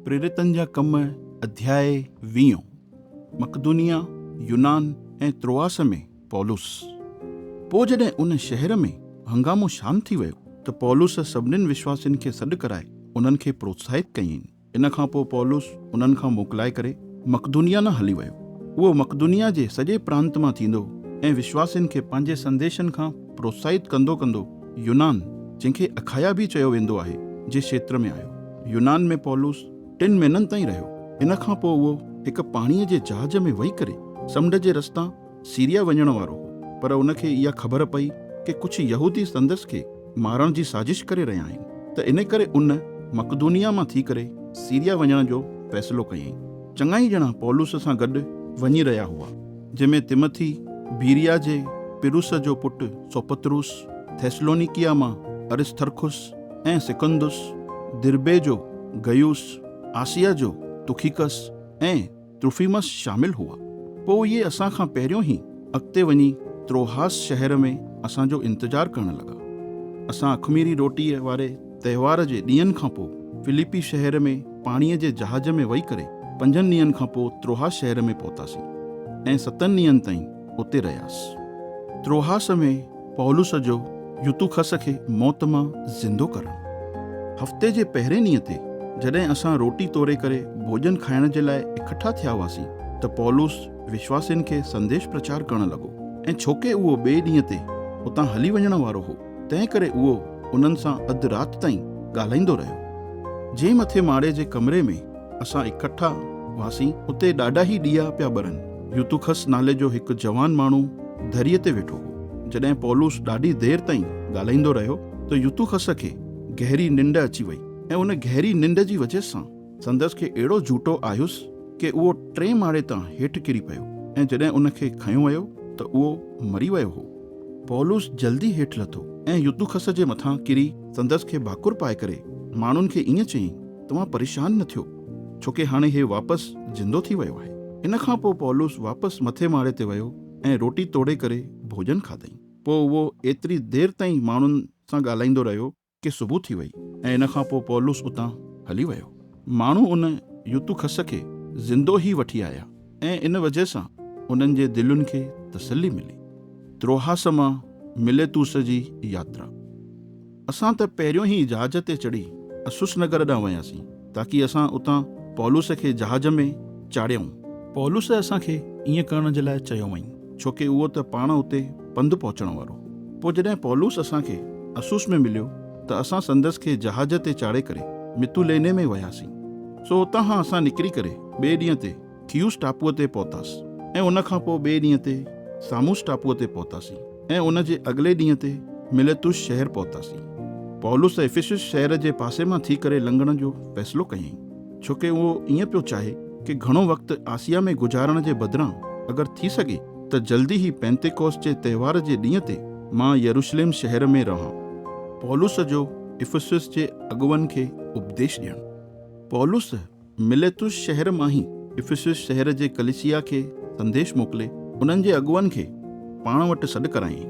प्रेरितन जा कम अध्याय 20। मकदुनिया, यूनान ऐं त्रोआस में पौलुस। पोइ जॾहिं उन शहर में हंगामो शांत थी वियो त पौलुस सभिनीनि विश्वासियुनि खे सॾु कराए उन्हनि खे प्रोत्साहित कयईं। इन खां पोइ पौलुस उन्हनि खां मोकिलाए करे मकदुनिया न हली वियो। उहो मकदुनिया जे सॼे प्रांत मां थींदो ऐं विश्वासियुनि खे पंहिंजे संदेशनि खां प्रोत्साहित कंदो कंदो यूनान, जंहिंखे अखाया बि चयो वेंदो आहे, जे क्षेत्र में आयो। यूनान में पौलुस 3 महीननि ताईं रहियो। इन खां पोइ उहो हिकु पाणीअ जे जहाज में वेही करे समुंड जे रस्तां सीरिया वञण वारो हो, पर उनखे इहा ख़बर पई कि कुझु यहूदी संदसि खे मारण जी साज़िश करे रहिया आहिनि, त इन करे उन मकदुनिया मां थी करे सीरिया वञण जो फ़ैसिलो कयईं। चङा ई ॼणा पौलुस सां गॾु वञी रहिया हुआ, जंहिंमें तिमथी, बीरिया जे पिरुस जो पुटु सोपत्रुस, थेसलोनिकिया मां अरिस्तर्खुस ऐं सिकंदुस, दिरबे जो गयुस, आसिया जो तुखिकस ऐं त्रुफिमस शामिल हुआ। पोइ इहे असां खां पहिरियों ई अॻिते वञी त्रोहास शहर में असांजो इंतज़ारु करण लॻा। असां अखमीरी रोटीअ वारे त्योहार जे ॾींहंनि खां पोइ फिलिपी शहर में पाणीअ जे जहाज में वेही करे 5 ॾींहंनि खां पोइ त्रोहास शहर में पहुतासीं ऐं 7 ॾींहंनि ताईं उते रहियासीं। त्रोहास में पौलुस जो यूतुखस खे मौत मां ज़िंदो करणु। हफ़्ते जे पहिरें ॾींहं ते जॾहिं असां रोटी तोड़े करे भोजन खाइण जे लाइ इकट्ठा थिया हुआसीं त पौलुस विश्वासियुनि खे संदेश प्रचार करणु लॻो, ऐं छोके उहो ॿिए ॾींहं ते उतां हली वञण वारो हो, तंहिं करे उहो उन्हनि सां अधु राति ताईं ॻाल्हाईंदो रहियो। जंहिं मथे माड़े जे कमरे में असां इकट्ठा हुआसीं उते ॾाढा ई ॾीया पिया ॿरनि। यूतुखस नाले जो हिकु जवान माण्हू दरीअ ते वेठो हो। जॾहिं पौलुस ॾाढी देर ताईं ॻाल्हाईंदो रहियो त यूतुखस खे गहरी निंड अची वई, ऐं उन गहरी निंड जी वजह सां संदसि खे अहिड़ो झूटो आयुसि कि उहो 3 माड़े तां हेठि किरी पियो, ऐं जॾहिं उन खे खंयो वियो त उहो मरी वियो हो। पौलुस जल्दी हेठि लथो ऐं यूतुखस जे मथां किरी संदसि खे भाकुर पाए करे माण्हुनि खे ईअं चयईं, तव्हां परेशान न थियो, छोके हाणे हे वापसि ज़िंदो थी वियो आहे। इन खां पोइ पौलुस वापसि मथे माड़े ते वियो ऐं रोटी तोड़े करे भोजन खाधईं। पोइ उहो एतिरी देर ताईं माण्हुनि सां ॻाल्हाईंदो रहियो कि सुबुह थी वई, ऐं इन खां पोइ पौलुस उतां हली वियो। माण्हू उन यूतुखस खे ज़िंदो ई वठी आया, ऐं इन वजह सां उन्हनि जे दिलुनि खे तसल्ली मिली। त्रोहास मां मिलेतुस जी यात्रा। असां त पहिरियों ई जहाज ते चढ़ी अस्सुस नगर ॾांहुं वियासीं, ताकी असां उतां पौलुस खे जहाज में चाढ़ियऊं। पौलुस असांखे ईअं करण जे लाइ चयो वईं, छोके उहो त पाण उते पंधु पहुचण वारो। पोइ जॾहिं पौलुस असांखे अस्सुस में मिलियो त असां संदसि खे जहाज ते चाढ़े करे मितुलेने में वियासीं। सो उतां खां असां निकिरी करे ॿिए ॾींहं ते खियुस टापूअ ते पहुतासीं, ऐं उन खां पोइ ॿिए ॾींहं ते सामुस टापूअ ते पहुतासीं, ऐं उन जे अॻिले ॾींहं ते मिलेतुस शहर पहुतासीं। पौलुस इफिसुस शहर जे पासे मां थी करे लंघण जो फ़ैसिलो कयईं, छोके उहो ईअं पियो चाहे कि घणो वक़्तु आसिया में गुज़ारण जे बदिरां अगरि थी सघे त जल्दी ई पेंतेकोस्त जे त्योहार जे ॾींहं ते मां यरूशलेम शहर में रहां। पौलुस जो इफिसुस जे अॻुवनि खे उपदेश ॾियणु। पौलुस मिलेतुस शहर मां ई इफिसुस शहर जे कलीसिया खे संदेश मोकिले उन्हनि जे अॻुवनि खे पाण वटि सॾु करायईं।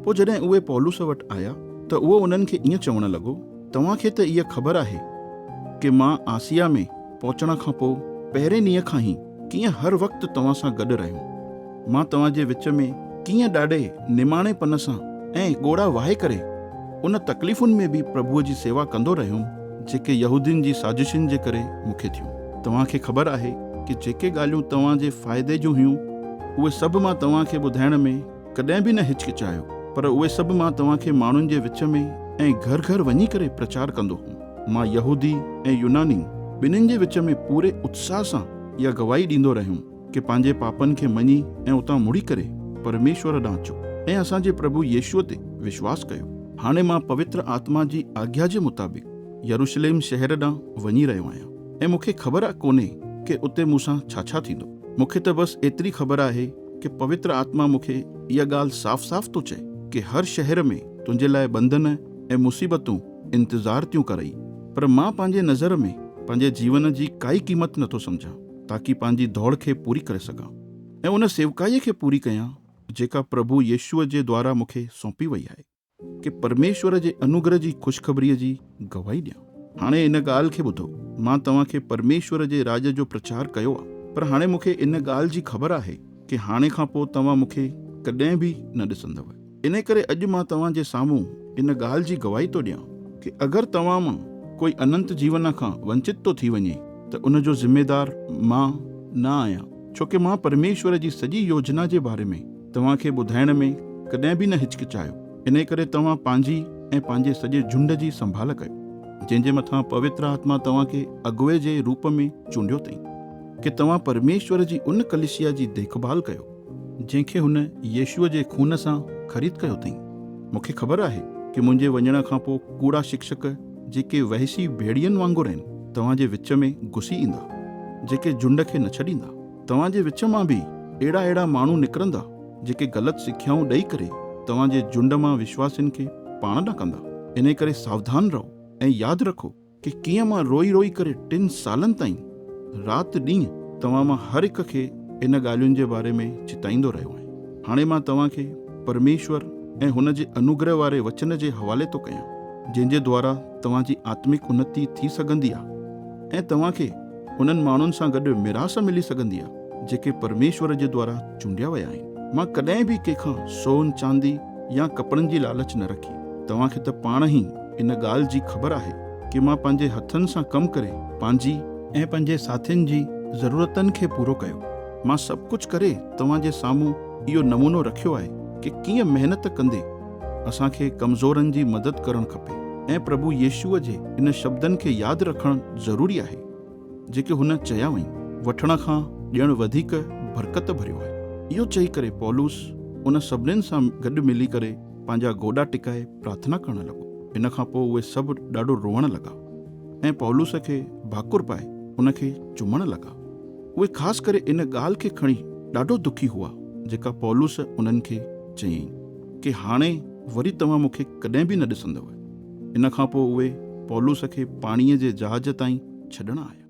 पोइ जॾहिं उहे पौलुस वटि आया त उहो उन्हनि खे ईअं चवणु लॻो, तव्हांखे त इहा ख़बर आहे कि मां आसिया में पहुचण खां पोइ पहिरें ॾींहं खां ई कीअं हर वक़्तु तव्हां सां गॾु रहियो। मां तव्हां जे विच में कीअं ॾाढे निमाणेपन सां ऐं ॻोड़ा वाहे करे उन तकलीफ़ुनि में बि प्रभुअ जी सेवा कंदो रहियुमि जेके यहूदियुनि जी साज़िशुनि जे करे मूंखे थियूं। तव्हांखे ख़बर आहे कि जेके ॻाल्हियूं तव्हां जे फ़ाइदे जूं हुयूं उहे सभु मां तव्हांखे ॿुधाइण में कॾहिं बि न हिचकिचायो, पर उहे सभु मां तव्हांखे माण्हुनि जे विच में ऐं घर घर वञी करे प्रचार कंदो हुउमि। मां यहूदी ऐं यूनानी ॿिन्हिनि जे विच में पूरे उत्साह सां इहा गवाही ॾींदो रहियुमि कि पंहिंजे पापनि खे मञी ऐं उतां मुड़ी करे परमेश्वर ॾांहुं अचो ऐं असांजे प्रभु यीशुअ ते विश्वास कयो। हाणे मां पवित्र आत्मा जी आज्ञा जे मुताबिक़ यरूशलेम शहर ॾांहुं वञी रहियो आहियां, ऐं मूंखे ख़बर कोन्हे कि उते मूंसां छा छा थींदो। मूंखे त बसि एतिरी ख़बर आहे कि पवित्र आत्मा मूंखे इहा ॻाल्हि साफ़ साफ़ थो चए कि हर शहर में तुंहिंजे लाइ बंधन ऐं मुसीबतूं इंतज़ार थियूं करई, पर मां पंहिंजे नज़र में पंहिंजे जीवन जी काई क़ीमत नथो सम्झां ताकी पंहिंजी दौड़ खे पूरी करे सघां ऐं उन सेवकाईअ खे पूरी कयां जेका प्रभु यीशुअ जे द्वारा मूंखे सौंपी वई आहे, कि परमेश्वर जे अनुग्रह जी ख़ुशख़बरीअ जी गवाही ॾियां। हाणे इन ॻाल्हि खे ॿुधो, मां तव्हांखे परमेश्वर जे राज जो प्रचार कयो आहे, पर हाणे मूंखे इन ॻाल्हि जी ख़बर आहे कि हाणे खां पोइ तव्हां मूंखे कॾहिं बि न ॾिसंदव। इन करे अॼु मां तव्हांजे साम्हूं इन ॻाल्हि जी गवाही थो ॾियां कि अगरि तव्हां मां कोई अनंत जीवन खां वंचित थो थी वञे त उन जो ज़िम्मेदार मां न आहियां, छोकी मां परमेश्वर जी सॼी योजना जे बारे में तव्हांखे ॿुधाइण में कॾहिं बि न हिचकिचायो। इन करे तव्हां पंहिंजी ऐं पंहिंजे सॼे झुंड जी संभाल कयो, जंहिंजे मथां पवित्र आत्मा तव्हांखे अॻुवे जे रूप में चूंडियो अथई कि तव्हां परमेश्वर जी उन कलिसिया जी देखभाल कयो जंहिंखे हुन यीशुअ जे खून सां ख़रीद कयो अथई। मूंखे ख़बर आहे कि मुंहिंजे वञण खां पोइ कूड़ा शिक्षक जेके वहसी भेड़ियनि वांगुरु आहिनि तव्हांजे विच में घुसी ईंदा, जेके झुंड खे न छॾींदा। तव्हांजे विच मां बि अहिड़ा माण्हू निकिरंदा जेके ग़लति सिख्याऊं ॾेई करे तव्हांजे झुंड मां विश्वासियुनि खे पाण न कंदा। इन करे सावधान रहो ऐं यादि रखो कि कीअं मां रोई रोई करे 3 सालनि ताईं राति ॾींहुं तव्हां मां हर हिक खे इन ॻाल्हियुनि जे बारे में चिताईंदो रहियो आहियां। हाणे मां तव्हांखे परमेश्वर ऐं हुन जे अनुग्रह वारे वचन जे हवाले थो कयां, जंहिंजे द्वारा तव्हांजी आत्मिक उन्नति थी सघंदी आहे ऐं तव्हांखे उन्हनि माण्हुनि सां गॾु मिरास मिली सघंदी आहे जेके परमेश्वर जे द्वारा चूंडिया विया आहिनि। मां कॾहिं बि कंहिंखां सोन चांदी या कपिड़नि जी लालच न रखी। तव्हांखे त पाण ई इन ॻाल्हि जी ख़बर आहे कि मां पंहिंजे हथनि सां कमु करे पंहिंजी ऐं पंहिंजे साथियुनि जी ज़रूरतनि खे पूरो कयो। मां सभु कुझु करे तव्हांजे साम्हूं इहो नमूनो रखियो आहे कि कीअं महिनत कंदे असांखे कमज़ोरनि जी मदद करणु खपे ऐं प्रभु यीशुअ जे इन शब्दनि खे यादि रखणु ज़रूरी आहे जेके हुन चया हुई, वठण खां ॾियणु वधीक बरकत भरियो आहे। इहो चई करे पौलुस उन सभिनीनि सां गॾु मिली करे पंहिंजा गोॾा टिकाए प्रार्थना करणु लॻो। इन खां पोइ उहे सभु ॾाढो रोअण लॻा ऐं पौलुस खे भाकुर पाए उनखे चुमण लॻा। उहे ख़ासि करे इन ॻाल्हि खे खणी ॾाढो दुखी हुआ जेका पौलुस उन्हनि खे चयईं कि हाणे वरी तव्हां मूंखे कॾहिं बि न ॾिसंदव। इन खां पोइ उहे पौलुस खे पाणीअ जे जहाज ताईं छॾण आया।